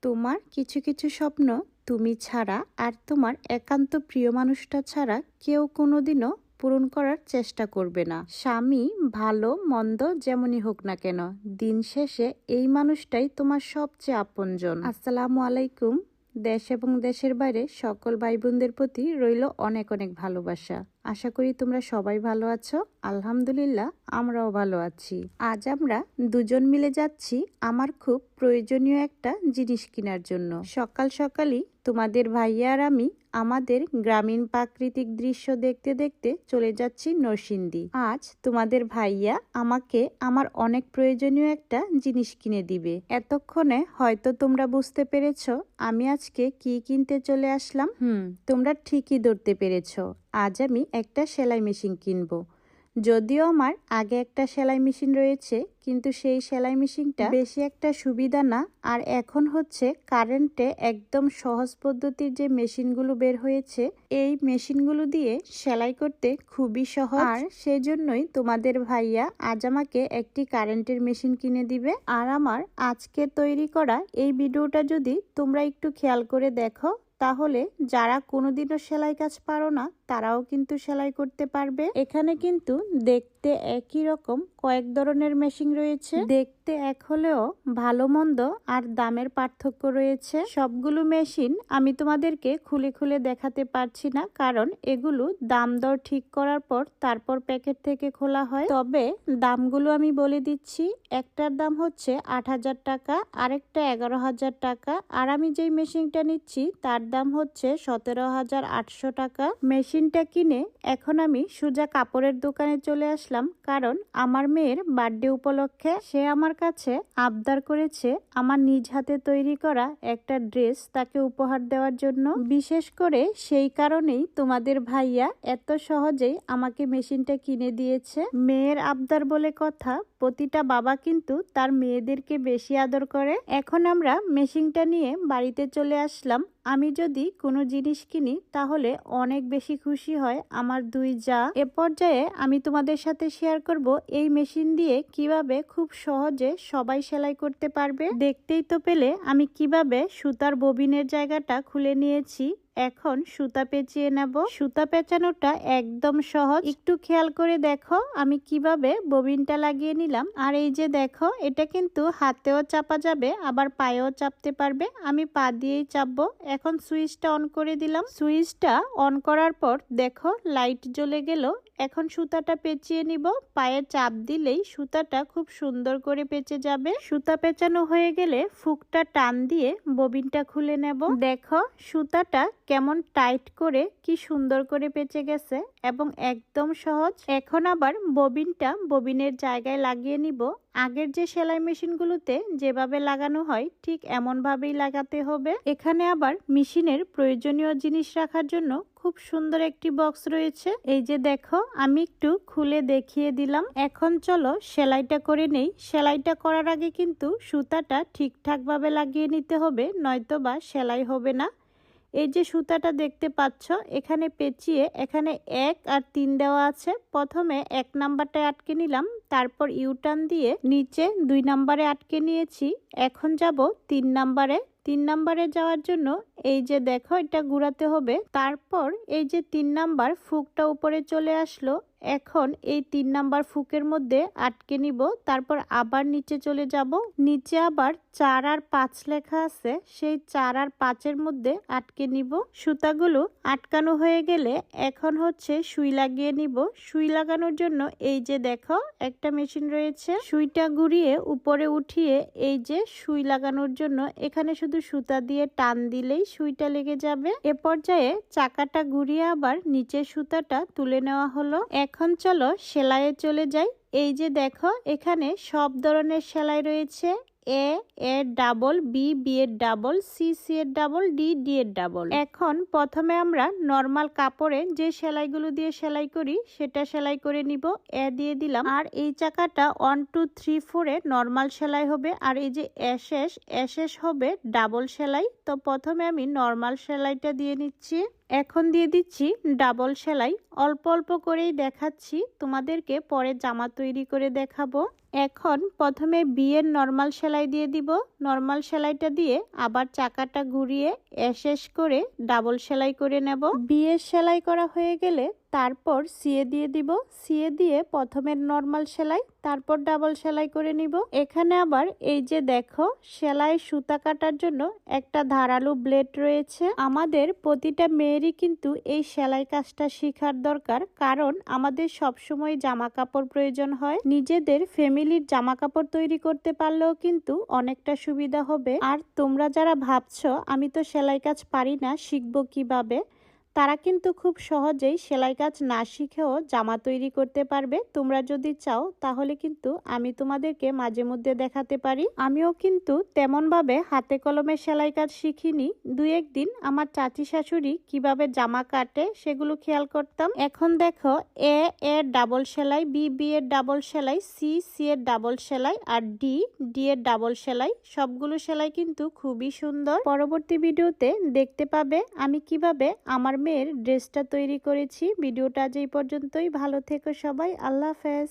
তোমার কিছু কিছু স্বপ্ন তুমি ছাড়া আর তোমার একান্ত প্রিয় মানুষটা ছাড়া কেউ কোনোদিনও পূরণ করার চেষ্টা করবে না। স্বামী ভালো মন্দ যেমনই হোক না কেন, দিন শেষে এই মানুষটাই তোমার সবচেয়ে আপনজন। আসসালামু আলাইকুম। দেশ এবং দেশের বাইরে সকল ভাই বোনদের প্রতি রইল অনেক অনেক ভালোবাসা। আশা করি তোমরা সবাই ভালো আছো। আলহামদুলিল্লাহ আমরাও ভালো আছি। আজ আমরা দুজন মিলে যাচ্ছি আমার খুব প্রয়োজনীয় একটা জিনিস কেনার জন্য। সকাল সকালই তোমাদের ভাইয়া আর আমি আমাদের গ্রামীণ প্রাকৃতিক দৃশ্য দেখতে দেখতে চলে যাচ্ছি নরসিংদী। আজ তোমাদের ভাইয়া আমাকে আমার অনেক প্রয়োজনীয় একটা জিনিস কিনে দিবে। এতক্ষণে হয়তো তোমরা বুঝতে পেরেছো আমি আজকে কি কিনতে চলে আসলাম। তোমরা ঠিকই ধরতে পেরেছো, আজ আমি একটা সেলাই মেশিন কিনবো। যদিও আমার আগে একটা সেলাই মেশিন রয়েছে, কিন্তু সেই সেলাই মেশিনটা বেশি একটা সুবিধা না। আর এখন হচ্ছে কারেন্টে একদম সহজ পদ্ধতির যে মেশিনগুলো বের হয়েছে, এই মেশিনগুলো দিয়ে সেলাই করতে খুবই সহজ। আর সেজন্যই তোমাদের ভাইয়া আজ আমাকে একটি কারেন্টের মেশিন কিনে দিবে। আর আমার আজকে তৈরি করা এই ভিডিওটা যদি তোমরা একটু খেয়াল করে দেখো, তাহলে যারা কোনোদিনও সেলাই কাজ পারো না তারাও কিন্তু সেলাই করতে পারবে। এখানে কিন্তু দেখতে একই রকম কয়েক ধরনের মেশিন রয়েছে। দেখতে এক হলেও ভালো মন্দ আর দামের পার্থক্য রয়েছে। সবগুলো মেশিন আমি তোমাদেরকে খুলে খুলে দেখাতে পারছি না, কারণ এগুলো দাম দর ঠিক করার পর তারপর প্যাকেট থেকে খোলা হয়। তবে দামগুলো আমি বলে দিচ্ছি। একটার দাম হচ্ছে 8,000 টাকা, আরেকটা 11,000 টাকা, আর আমি যেই মেশিনটা নিচ্ছি তার দাম হচ্ছে 17,800 টাকা। মেশিনটা কিনে এখন আমি সোজা কাপড়ের দোকানে চলে আসলাম, কারণ আমার মেয়ের বার্থডে উপলক্ষে সে আমার কাছে আবদার করেছে আমার নিজ হাতে তৈরি করা একটা ড্রেস তাকে উপহার দেওয়ার জন্য। বিশেষ করে সেই কারণেই তোমাদের ভাইয়া এত সহজেই আমাকে মেশিনটা কিনে দিয়েছে। মেয়ের আবদার বলে কথা, প্রতিটা বাবা কিন্তু তার মেয়েদেরকে বেশি আদর করে। এখন আমরা মেশিনটা নিয়ে বাড়িতে চলে আসলাম। আমি যদি কোনো জিনিস কিনি তাহলে অনেক বেশি খুশি হয় আমার দুই জা। এ পর্যায়ে আমি তোমাদের সাথে শেয়ার করব এই মেশিন দিয়ে কিভাবে খুব সহজে সবাই সেলাই করতে পারবে। দেখতেই তো পেলে আমি কিভাবে সুতার ববিনের জায়গাটা খুলে নিয়েছি। এখন সুতা পেঁচিয়ে নেব। সুতা পেঁচানোটা একদম সহজ, একটু খেয়াল করে দেখো আমি কিভাবে ববিনটা লাগিয়ে নিলাম। আর এই যে দেখো, এটা কিন্তু হাতেও চাপা যাবে আবার পায়েও চাপতে পারবে। আমি পা দিয়েই চাপবো। এখন সুইচটা অন করে দিলাম। সুইচটা অন করার পর দেখো লাইট জ্বলে গেল। এখন সুতাটা পেঁচিয়ে নিব। পায়ে চাপ দিলেই সুতাটা খুব সুন্দর করে পেঁচে যাবে। সুতা পেঁচানো হয়ে গেলে ফুকটা টান দিয়ে ববিনটা খুলে নেব। দেখো সুতাটা কেমন টাইট করে কি সুন্দর করে পেঁচে গেছে এবং একদম সহজ। এখন আবার ববিনটা ববিনের জায়গায় লাগিয়ে নিব। আগের যে সেলাই মেশিনগুলোতে যেভাবে লাগানো হয় ঠিক এমন ভাবেই লাগাতে হবে। এখানে আবার মেশিনের প্রয়োজনীয় জিনিস রাখার জন্য খুব সুন্দর একটি বক্স রয়েছে। এই যে দেখো আমি একটু খুলে দেখিয়ে দিলাম। এখন চলো সেলাইটা করে নেই। সেলাইটা করার আগে কিন্তু সুতাটা ঠিকঠাক ভাবে লাগিয়ে নিতে হবে, নয়তো বা সেলাই হবে না। এই যে সুতাটা দেখতে পাচ্ছ, এখানে পেঁচিয়ে এখানে 1 আর 3 দেওয়া আছে। প্রথমে 1 নাম্বারটায় আটকে নিলাম, তারপর ইউটার্ন দিয়ে নিচে 2 নাম্বারে আটকে নিয়েছি। এখন যাব 3 নাম্বারে। 3 নাম্বারে যাওয়ার জন্য এই যে দেখো এটা ঘুরাতে হবে। তারপর এই যে 3 নাম্বার ফুকটা উপরে চলে আসলো। এখন এই 3 নাম্বার ফুকের মধ্যে আটকে নিব। তারপর আবার নিচে চলে যাব। নিচে আবার 4 আর 5 লেখা আছে, সেই 4 আর 5-এর মধ্যে আটকে নিব। সুতাগুলো আটকানো হয়ে গেলে এখন হচ্ছে সুই লাগিয়ে নিব। সুই লাগানোর জন্য এই যে দেখো একটা মেশিন রয়েছে। সুইটা ঘুরিয়ে উপরে উঠিয়ে এই যে সুই লাগানোর জন্য এখানে শুধু সুতা দিয়ে টান দিলেই সুইটা লেগে যাবে। এ পর্যায়ে চাকাটা ঘুরিয়ে আবার নিচের সুতাটা তুলে নেওয়া হলো। এখন চলো সেলাইয়ে চলে যাই। এই যে দেখো এখানে সব ধরনের সেলাই রয়েছে। এ এর ডাবল, বি বি এর ডাবল, সি সি এর ডাবল, ডি ডি এর ডাবল। এখন প্রথমে আমরা নরমাল কাপড়ে যে সেলাইগুলো দিয়ে সেলাই করি সেটা সেলাই করে নিব। এ দিয়ে দিলাম। আর এই চাকাটা 1 2 3 4 এ নরমাল সেলাই হবে, আর এই যে এস হবে ডাবল সেলাই। তো প্রথমে আমি নরমাল সেলাইটা দিয়ে নিচ্ছি। এখন দিয়ে দিচ্ছি ডাবল সেলাই। অল্প অল্প করেই দেখাচ্ছি, তোমাদেরকে পরে জামা তৈরি করে দেখাবো। এখন প্রথমে বিয়ের নর্মাল সেলাই দিয়ে দিব। নর্মাল সেলাইটা দিয়ে আবার চাকাটা ঘুরিয়ে শেষ করে ডাবল সেলাই করে নেব। বিয়ের সেলাই করা হয়ে গেলে তারপর সিয়ে দিয়ে দিব। সিয়ে দিয়ে প্রথমে নর্মাল সেলাই, তারপর ডাবল সেলাই করে নিব। এখানে আবার এই যে দেখো, সেলাই সুতা কাটার জন্য একটা ধারালো ব্লেড রয়েছে। আমাদের প্রতিটা মেয়েরই কিন্তু এই সেলাই কাজটা শেখার দরকার, কারণ আমাদের সবসময় জামা কাপড় প্রয়োজন হয়। নিজেদের ফ্যামিলির জামা কাপড় তৈরি করতে পারলেও কিন্তু অনেকটা সুবিধা হবে। আর তোমরা যারা ভাবছো আমি তো সেলাই কাজ পারি না, শিখবো কিভাবে, তারা কিন্তু খুব সহজেই সেলাই কাজ না শিখেও জামা তৈরি করতে পারবে। তোমরা যদি চাও তাহলে কিন্তু আমি তোমাদেরকে মাঝে মধ্যে দেখাতে পারি। আমিও কিন্তু তেমনভাবে হাতে কলমে সেলাই কাজ শিখিনি, দুই একদিন আমার চাচি শাশুড়ি কিভাবে জামা কাটে সেগুলো খেয়াল করতাম। এখন দেখো, এ এর ডাবল সেলাই, বি বি এর ডাবল সেলাই, সি সি এর ডাবল সেলাই, আর ডি ডি এর ডাবল সেলাই। সবগুলো সেলাই কিন্তু খুবই সুন্দর। পরবর্তী ভিডিওতে দেখতে পাবে আমি কিভাবে আমার মেয়ের ড্রেসটা তৈরি করেছি। ভিডিওটা আজ এই পর্যন্তই। ভালো থেকো সবাই, আল্লাহ হাফেজ।